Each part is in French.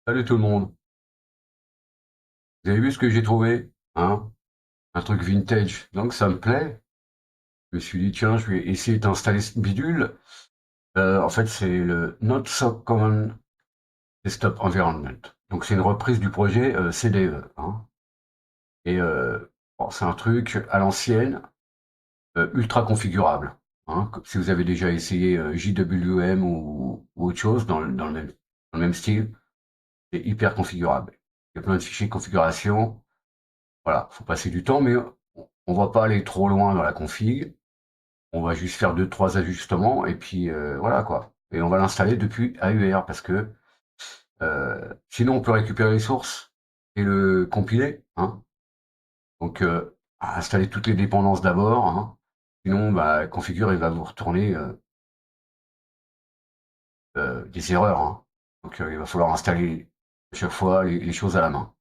Salut tout le monde. Vous avez vu ce que j'ai trouvé? Hein? Un truc vintage. Donc ça me plaît. Je me suis dit, tiens, je vais essayer d'installer ce bidule. En fait, c'est le Not So Common Desktop Environment. Donc c'est une reprise du projet CDE. Hein? Et bon, c'est un truc à l'ancienne, ultra configurable. Hein? Si vous avez déjà essayé JWM ou autre chose dans le même style, c'est hyper configurable. Il y a plein de fichiers de configuration. Voilà, faut passer du temps, mais on va pas aller trop loin dans la config. On va juste faire deux, trois ajustements et puis voilà quoi. Et on va l'installer depuis AUR parce que sinon on peut récupérer les sources et le compiler. Hein. Donc installer toutes les dépendances d'abord. Hein. Sinon, bah, configure, il va vous retourner des erreurs. Hein. Donc il va falloir installer à chaque fois les choses à la main.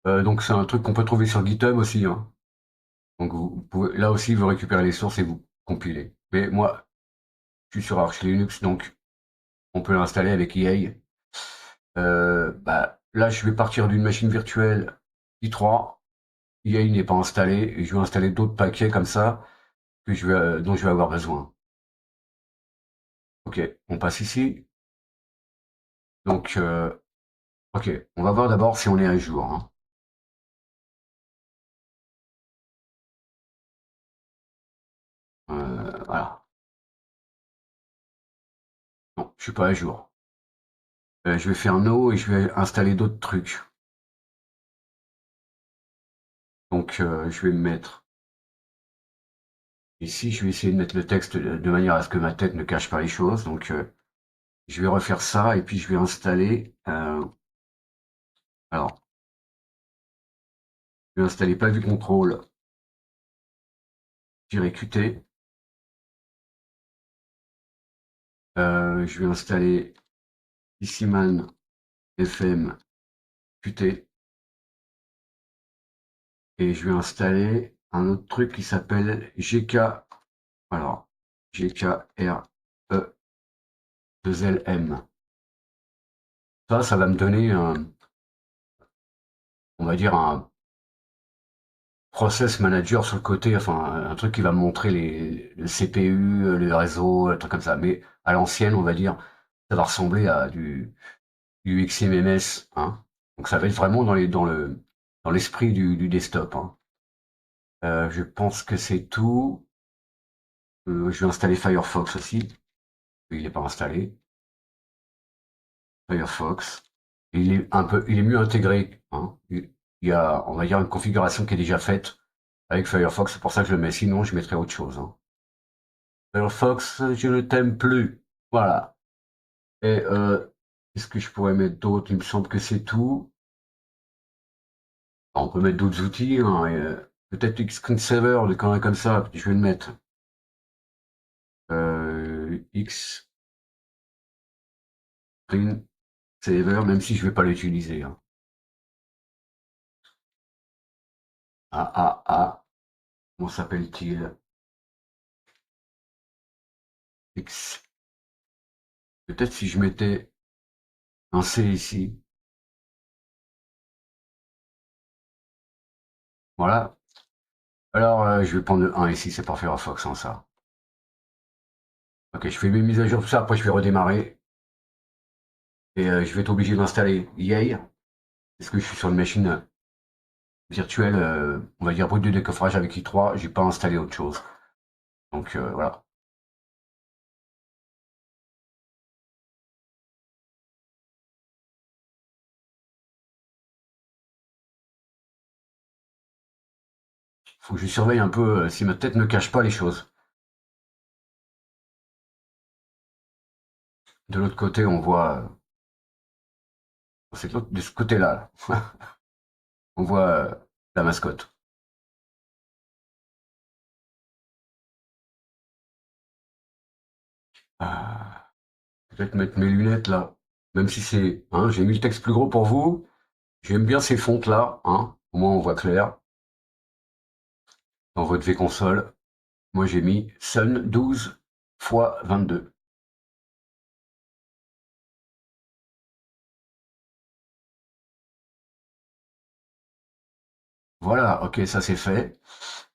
Donc c'est un truc qu'on peut trouver sur GitHub aussi. Hein. Donc vous pouvez, là aussi, vous récupérez les sources et vous compilez. Mais moi, je suis sur Arch Linux, donc on peut l'installer avec EA. Bah, là, je vais partir d'une machine virtuelle i3. EA n'est pas installé et je vais installer d'autres paquets comme ça dont je vais avoir besoin. Ok, on passe ici. Donc, ok, on va voir d'abord si on est à jour. Hein. Voilà. Non, je suis pas à jour. Je vais faire no et je vais installer d'autres trucs. Donc, je vais me mettre ici. Je vais essayer de mettre le texte de manière à ce que ma tête ne cache pas les choses. Donc, je vais refaire ça et puis je vais installer. Alors, je vais installer pas vu contrôle. Qt. Je vais installer Issiman FM Qt et je vais installer un autre truc qui s'appelle GK. Alors, GKRE2LM. Ça va me donner on va dire un process manager sur le côté, enfin un truc qui va me montrer le CPU, le réseau, un truc comme ça. Mais à l'ancienne, on va dire, ça va ressembler à du XMMS, hein. Donc ça va être vraiment dans l'esprit du desktop. Hein. Je pense que c'est tout. Je vais installer Firefox aussi. Il n'est pas installé. Firefox. Il est mieux intégré. Hein. Il y a, on va dire, une configuration qui est déjà faite avec Firefox. C'est pour ça que je le mets. Sinon, je mettrais autre chose. Hein. Firefox, je ne t'aime plus. Voilà. Et qu'est-ce que je pourrais mettre d'autre? Il me semble que c'est tout. On peut mettre d'autres outils. Hein, et, peut-être Screensaver, des conneries comme ça. Je vais le mettre. X Screensaver, même si je vais pas l'utiliser. Hein. Comment s'appelle-t-il? X. Peut-être si je mettais un C ici. Voilà. Alors, je vais prendre le 1 ici, c'est pour Firefox sans ça. Ok, je fais mes mises à jour, tout ça, après je vais redémarrer. Et je vais être obligé d'installer Yay, parce que je suis sur une machine virtuelle, on va dire brute de décoffrage avec i3, j'ai pas installé autre chose. Donc voilà. Faut que je surveille un peu si ma tête ne cache pas les choses. De l'autre côté, on voit, de ce côté-là, là, on voit la mascotte. Ah, peut-être mettre mes lunettes là, même si c'est, hein, j'ai mis le texte plus gros pour vous. J'aime bien ces fontes là, hein, au moins on voit clair. Dans votre V-console, moi j'ai mis Sun 12 x 22. Voilà, ok, ça c'est fait.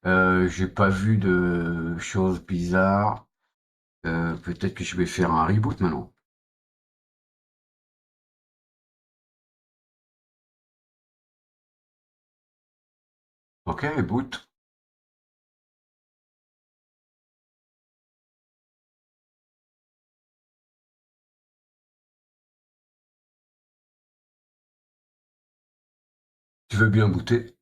J'ai pas vu de choses bizarres. Peut-être que je vais faire un reboot maintenant. Ok, boot. Tu veux bien booter?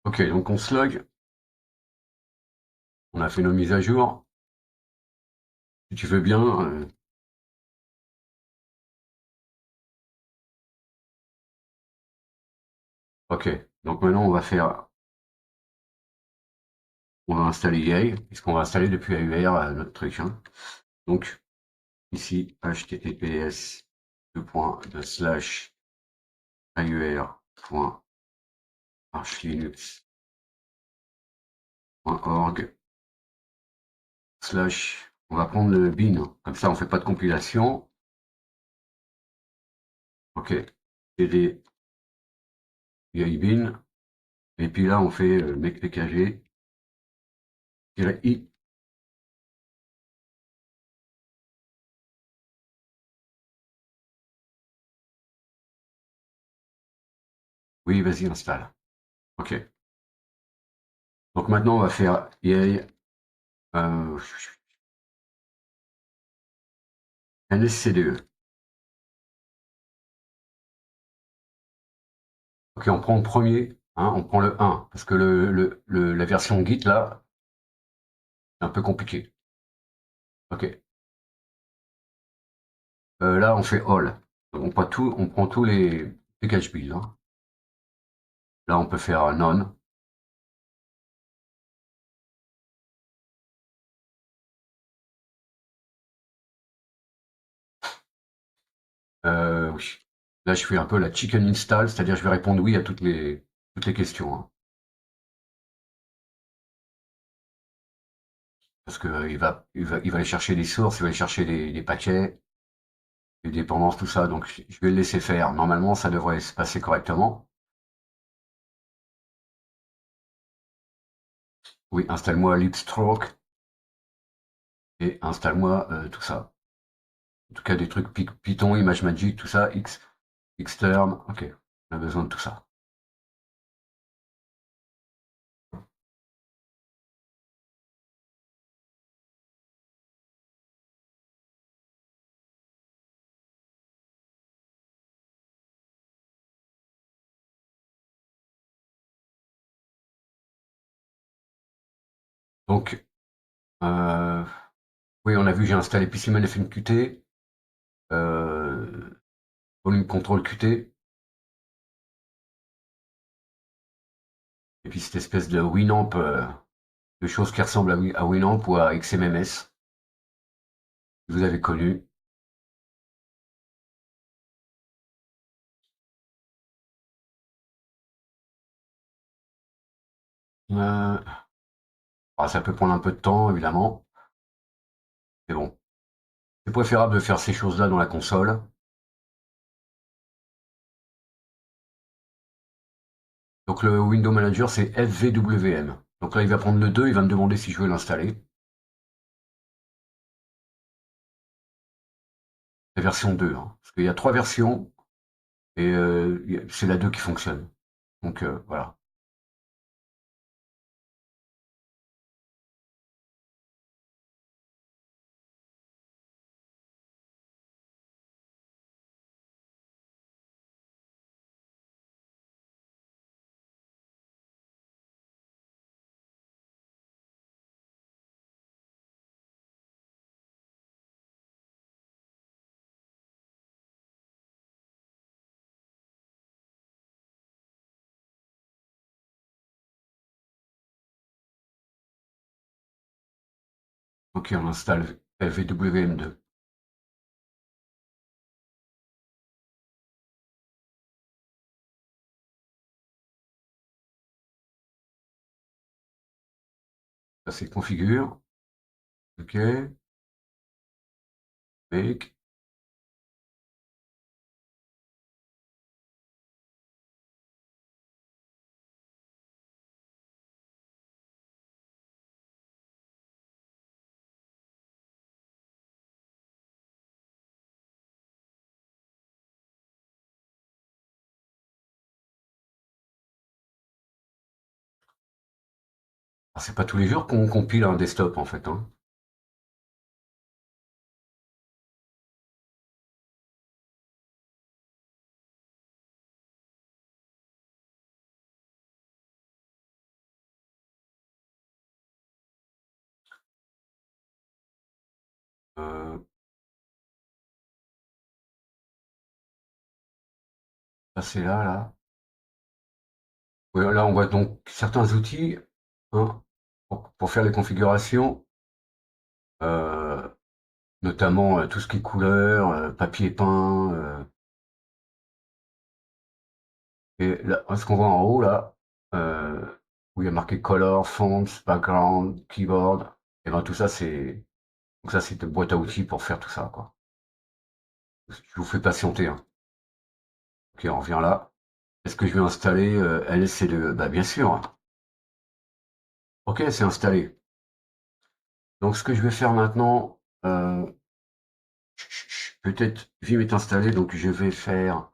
Ok, donc on se log. On a fait nos mises à jour. Si tu veux bien. Ok, donc maintenant on va installer Yay, puisqu'on va installer depuis AUR notre truc, hein. Donc ici, https AUR.archlinux.org slash, on va prendre le bin, comme ça on fait pas de compilation. Ok, cd Yay bin, et puis là on fait make pkg -i. Oui, vas-y, installe. Ok. Donc maintenant, on va faire yay nscde. Ok, on prend le premier, hein, on prend le 1, parce que la version Git, là, c'est un peu compliqué. Ok. Là, on fait all. Donc, on prend tous les package build, hein. Là, on peut faire none. Oui. Là, je fais un peu la chicken install, c'est-à-dire je vais répondre oui à toutes les questions, hein. Parce que il va aller chercher des sources, il va aller chercher des paquets, des dépendances, tout ça. Donc, je vais le laisser faire. Normalement, ça devrait se passer correctement. Oui, installe-moi Lipstroke et installe-moi tout ça. En tout cas, des trucs Python, ImageMagick, tout ça, Xterm. Ok, on a besoin de tout ça. Donc, euh, oui, on a vu, j'ai installé PCMan FNQT, Volume Control Qt, et puis cette espèce de Winamp, de choses qui ressemblent à Winamp ou à XMMS, que vous avez connu. Euh, Ça peut prendre un peu de temps, évidemment, mais bon. C'est préférable de faire ces choses-là dans la console. Donc le Window Manager, c'est FVWM. Donc là, il va prendre le 2, il va me demander si je veux l'installer. La version 2, hein. Parce qu'il y a 3 versions, et c'est la 2 qui fonctionne. Donc voilà. Ok, on installe VWM2. Ça c'est configure. Ok, make. Ah, c'est pas tous les jours qu'on compile un desktop en fait, hein. Euh, Ça c'est là. Oui, là on voit donc certains outils, hein, pour faire les configurations, euh, notamment tout ce qui est couleur, papier peint. Et là, ce qu'on voit en haut là, euh, où il y a marqué color, fonts, background, keyboard, et ben tout ça c'est donc ça c'est une boîte à outils pour faire tout ça quoi. Je vous fais patienter, hein. Ok, on revient là. Est-ce que je vais installer LSC2? Bah bien sûr. Ok, c'est installé. Donc ce que je vais faire maintenant, peut-être Vim est installé, donc je vais faire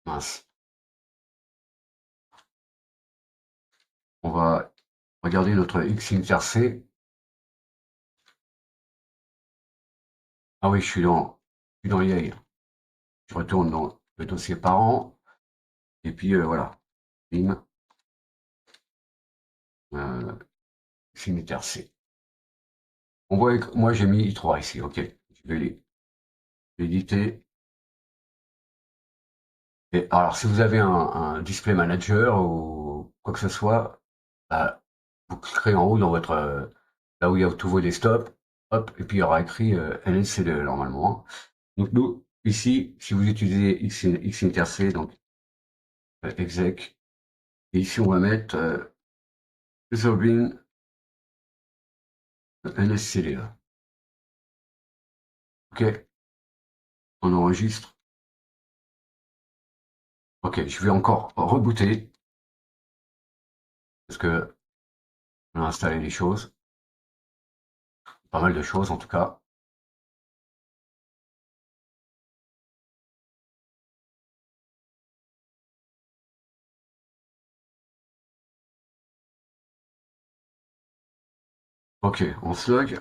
mince. On va regarder notre Xinterc. Ah oui, je suis dans EA. Je retourne dans le dossier parent et puis voilà. Vim, euh, Xinterc. On voit que moi j'ai mis i3 ici. Ok, je vais l'éditer. Et alors, si vous avez un display manager ou quoi que ce soit, bah, vous cliquerez en haut dans votre là où il y a tous vos desktops, hop, et puis il y aura écrit LLC2 normalement. Donc nous, ici, si vous utilisez Xinterc, donc exec, et ici on va mettre resolving LSCD. Ok, on enregistre. Ok, je vais encore rebooter parce que on a installé des choses, pas mal de choses en tout cas. Ok, on se log.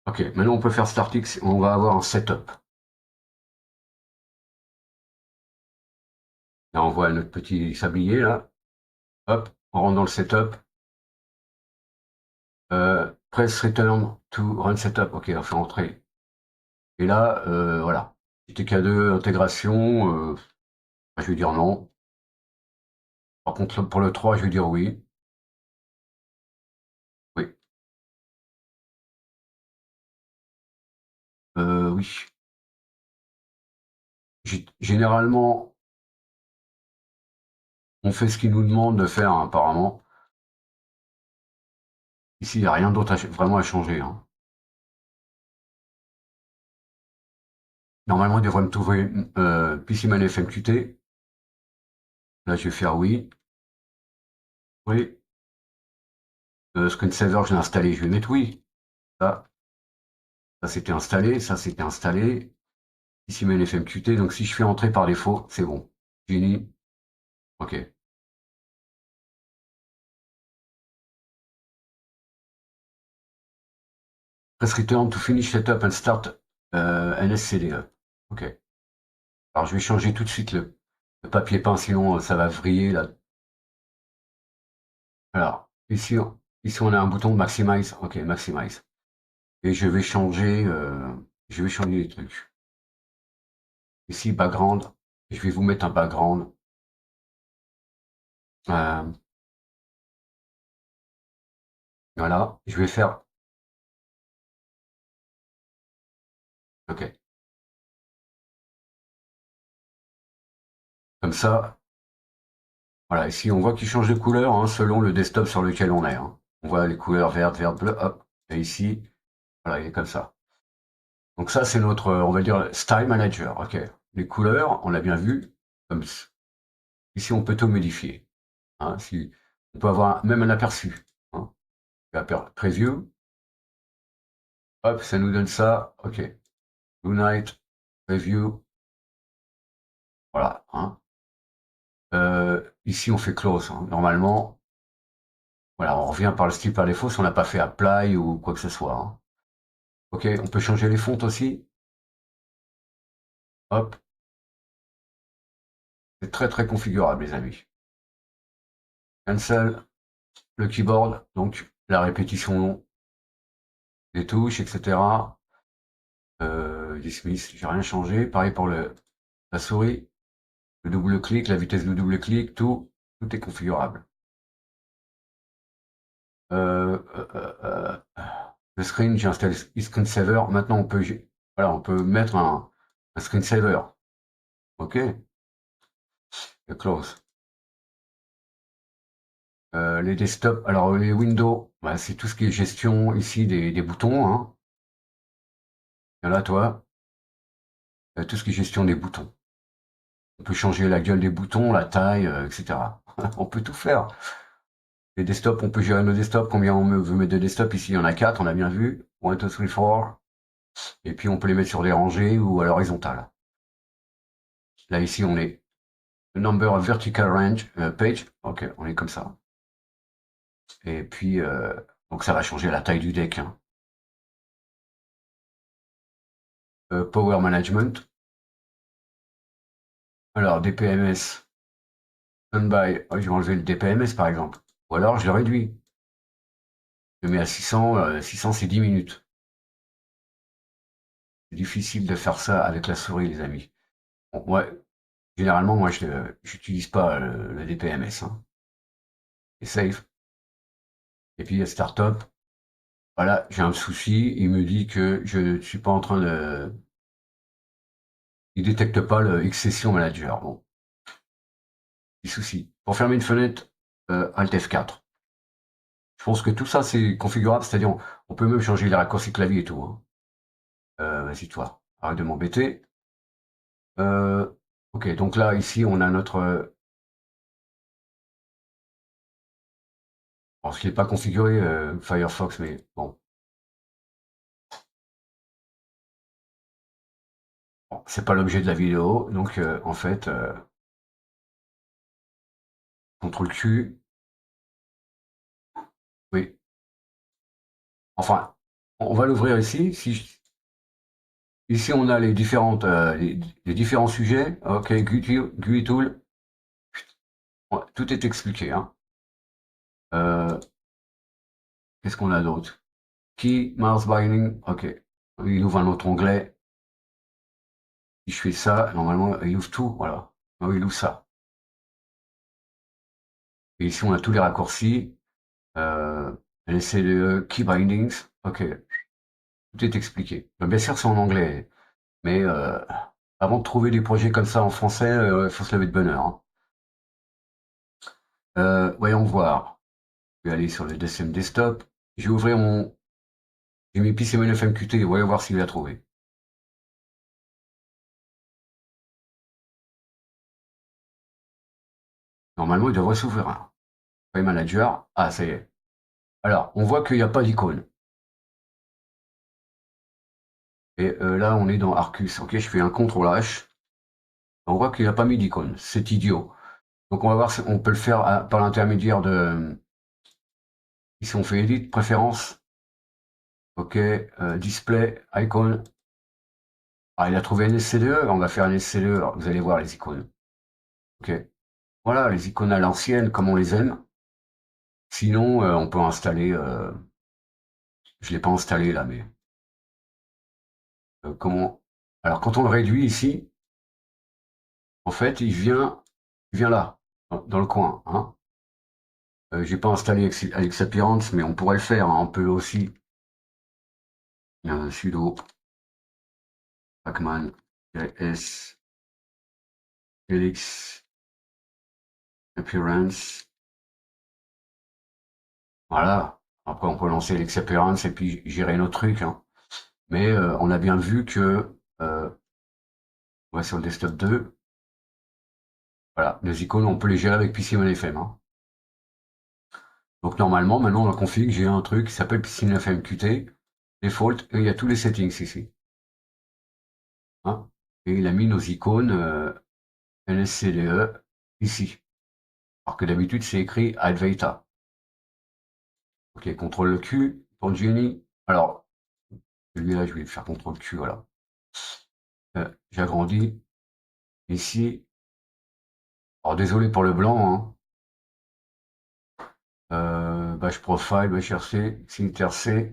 Ok, maintenant on peut faire StartX, on va avoir un setup. Là, on voit notre petit sablier, là. Hop, on rentre dans le setup. Press return to run setup. Ok, on fait entrer. Et là, voilà. TK2 intégration, je vais dire non. Par contre, pour le 3, je vais dire oui. Oui. Oui. Généralement, on fait ce qu'il nous demande de faire, hein, apparemment. Ici, il n'y a rien d'autre vraiment à changer, hein. Normalement, il devrait me trouver PCMan FMQT. Là, je vais faire oui. Oui. Screensaver, je l'ai installé, je vais mettre oui. Ça c'était installé, ça c'était installé. Ici met FMQT, donc si je fais entrer par défaut, c'est bon. Fini. Ok. Press return to finish setup and start NSCDE. Ok. Alors je vais changer tout de suite le papier peint, sinon ça va vriller là. Alors, ici on a un bouton maximize. Ok, maximize. Et je vais changer les trucs. Ici background. Je vais vous mettre un background. Euh, voilà, je vais faire. Ok, comme ça. Voilà, ici on voit qu'il change de couleur hein, selon le desktop sur lequel on est. Hein. On voit les couleurs verte, vert, bleu, hop. Et ici, voilà, il est comme ça. Donc ça, c'est notre, on va dire, style manager. Ok. Les couleurs, on l'a bien vu. Comme ici, on peut tout modifier. Hein, si, on peut avoir même un aperçu. Hein. Preview. Hop, ça nous donne ça. Ok. Blue Night. Preview. Voilà. Hein. Ici, on fait close. Hein. Normalement, voilà, on revient par le style par défaut si on n'a pas fait apply ou quoi que ce soit. Hein. Ok, on peut changer les fontes aussi. Hop, c'est très très configurable, les amis. Cancel, le keyboard, donc la répétition des touches, etc. Dismiss, j'ai rien changé. Pareil pour la souris, le double clic, la vitesse de double clic, tout est configurable. Le screen, j'ai installé screensaver. Maintenant, voilà, on peut mettre un screensaver. Ok, close. Les desktops, alors les Windows, bah, c'est tout ce qui est gestion ici des boutons. Hein. Et là, toi, tout ce qui est gestion des boutons. On peut changer la gueule des boutons, la taille, etc. On peut tout faire. Les desktops, on peut gérer nos desktops, combien veut mettre de desktops. Ici, il y en a 4, on a bien vu. 1, 2, 3, 4. Et puis, on peut les mettre sur des rangées ou à l'horizontale. Là, ici, on est number of vertical range page. Ok, on est comme ça. Et puis, donc ça va changer la taille du deck. Hein. Power management. Alors, DPMS. Standby. Oh, je vais enlever le DPMS, par exemple. Ou alors, je le réduis. Je le mets à 600. 600, c'est 10 minutes. C'est difficile de faire ça avec la souris, les amis. Bon, généralement, moi, je n'utilise pas le DPMS. Hein. Et save. Et puis, startup. Voilà, j'ai un souci. Il me dit que je ne suis pas en train de. Il détecte pas le X-Session Manager. Bon, petit souci. Pour fermer une fenêtre, Alt F4. Je pense que tout ça, c'est configurable. C'est-à-dire, on peut même changer les raccourcis clavier et tout. Hein. Vas-y, toi. Arrête de m'embêter. Ok, donc là, ici, on a notre. Alors, ce n'est pas configuré, Firefox, mais bon. Bon, c'est pas l'objet de la vidéo, donc en fait, CTRL Q, oui. Enfin, on va l'ouvrir ici. Ici, on a les différents sujets. Ok, GUI Tool, ouais, tout est expliqué. Hein. Euh, Qu'est-ce qu'on a d'autre? Key, Mouse Binding, ok. Il ouvre un autre onglet. Si je fais ça, normalement, il ouvre tout, voilà. Oh, il ouvre ça. Et ici, on a tous les raccourcis. Les CDE, Key Bindings, ok. Tout est expliqué. Bien sûr, c'est en anglais, mais avant de trouver des projets comme ça en français, il faut se lever de bonne heure. Hein. Voyons voir. Je vais aller sur le DSM Desktop. Je vais ouvrir mon. J'ai mis PCMFMQT, voyons voir s'il l'a trouvé. Normalement, il devrait s'ouvrir un. File Manager. Ah, ça y est. Alors, on voit qu'il n'y a pas d'icône. Et là, on est dans Arcus. Ok, je fais un CTRL H. On voit qu'il n'a pas mis d'icône. C'est idiot. Donc, on va voir si on peut le faire par l'intermédiaire de. Ici, on fait Edit, Préférences. Ok, Display, Icon. Ah, il a trouvé un SCDE. On va faire un SCDE. Alors, vous allez voir les icônes. Ok. Voilà, les icônes à l'ancienne, comme on les aime. Sinon, on peut installer. Je ne l'ai pas installé là, mais comment. Alors, quand on le réduit ici, en fait, il vient là, dans le coin. Hein. J'ai pas installé Alex Appearance, mais on pourrait le faire, hein. On peut aussi sudo pacman s Alex Appearance. Voilà. Après, on peut lancer Alex Appearance et puis gérer nos trucs, hein. Mais on a bien vu que, on va sur le desktop 2, voilà, les icônes, on peut les gérer avec PCMonFM, hein. Donc normalement, maintenant, dans la config, j'ai un truc qui s'appelle PCMonFM Qt, default, et il y a tous les settings ici, hein. Et il a mis nos icônes NSCDE ici. Alors que d'habitude, c'est écrit Advaita. Ok, CTRL Q pour Jenny. Alors, celui-là, je vais faire CTRL Q, voilà. J'agrandis ici. Alors, désolé pour le blanc, hein. Bash profile, bash RC, Xinter C.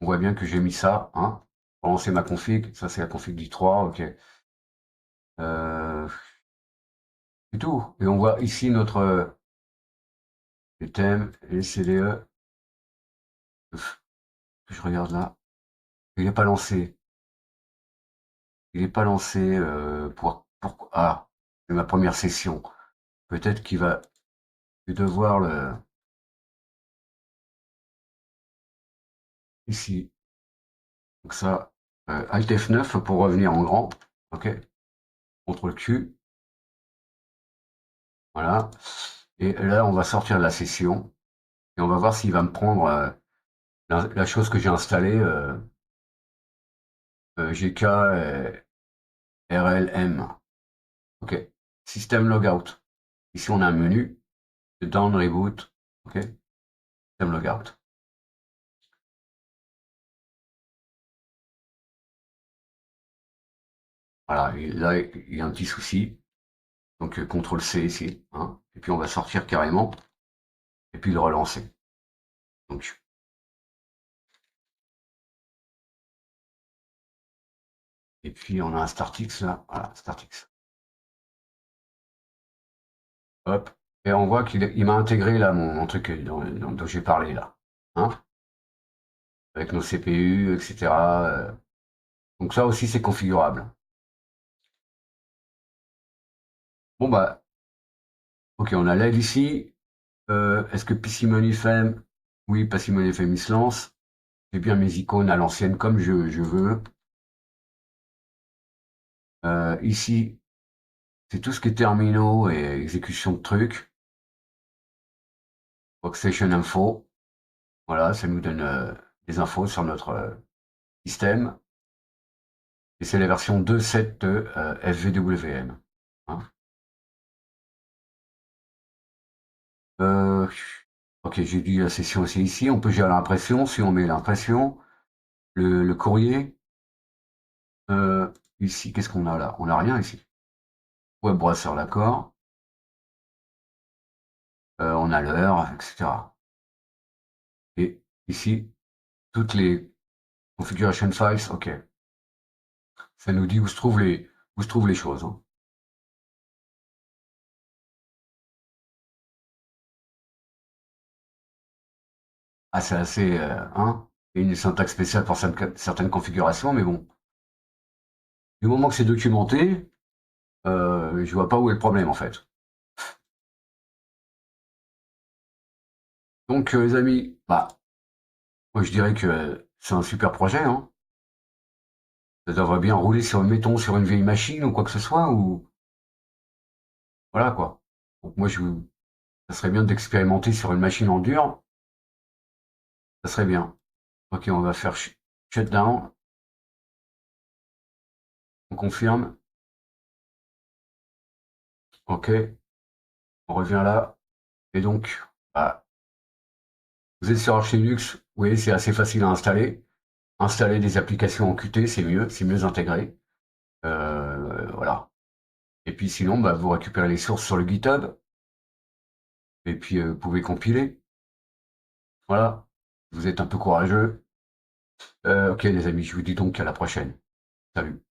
On voit bien que j'ai mis ça, hein. Pour lancer ma config. Ça, c'est la config du 3, ok. C'est tout. Et on voit ici notre les thèmes, les CDE. Que je regarde là. Il n'est pas lancé. Il n'est pas lancé ah, c'est ma première session. Peut-être qu'il va devoir le ici. Donc ça, Alt F9 pour revenir en grand. Ok. CTRL Q. Voilà. Et là, on va sortir de la session et on va voir s'il va me prendre la chose que j'ai installée, GK RLM. Ok. System logout. Ici, on a un menu. Down reboot. Ok. System logout. Voilà. Et là, il y a un petit souci. Donc, CTRL C ici, hein. Et puis, on va sortir carrément. Et puis, le relancer. Donc, et puis, on a un StartX là. Voilà, StartX. Hop. Et on voit qu'il m'a intégré là mon truc dont j'ai parlé là, hein, avec nos CPU, etc. Donc ça aussi c'est configurable. Bon bah, ok, on a l'aide ici. Est-ce que PCMoneyFM? Oui, PCMoneyFM il se lance. J'ai bien mes icônes à l'ancienne comme je veux. Ici, c'est tout ce qui est terminaux et exécution de trucs. Workstation Info. Voilà, ça nous donne des infos sur notre système. Et c'est la version 2.7 de FVWM, hein. Ok, j'ai dit la session aussi ici. On peut gérer l'impression si on met l'impression, le courrier. Euh, Ici, qu'est-ce qu'on a là? On n'a rien ici. Web browser, d'accord. On a l'heure, etc. Et ici, toutes les configuration files, ok. Ça nous dit où se trouvent les choses, hein. Ah, c'est assez, hein. Il y a une syntaxe spéciale pour certaines configurations, mais bon. Du moment que c'est documenté, je vois pas où est le problème en fait. Donc, les amis, bah, moi je dirais que c'est un super projet, hein. Ça devrait bien rouler sur, mettons, sur une vieille machine ou quoi que ce soit, ou voilà quoi. Donc moi, ça serait bien d'expérimenter sur une machine en dur, ça serait bien. Ok, on va faire shutdown, on confirme, ok, on revient là, et donc, bah, vous êtes sur Arch Linux, oui, c'est assez facile à installer. Installer des applications en Qt, c'est mieux intégré. Voilà. Et puis sinon, bah, vous récupérez les sources sur le GitHub, et puis vous pouvez compiler. Voilà. Vous êtes un peu courageux. Ok les amis, je vous dis donc à la prochaine. Salut.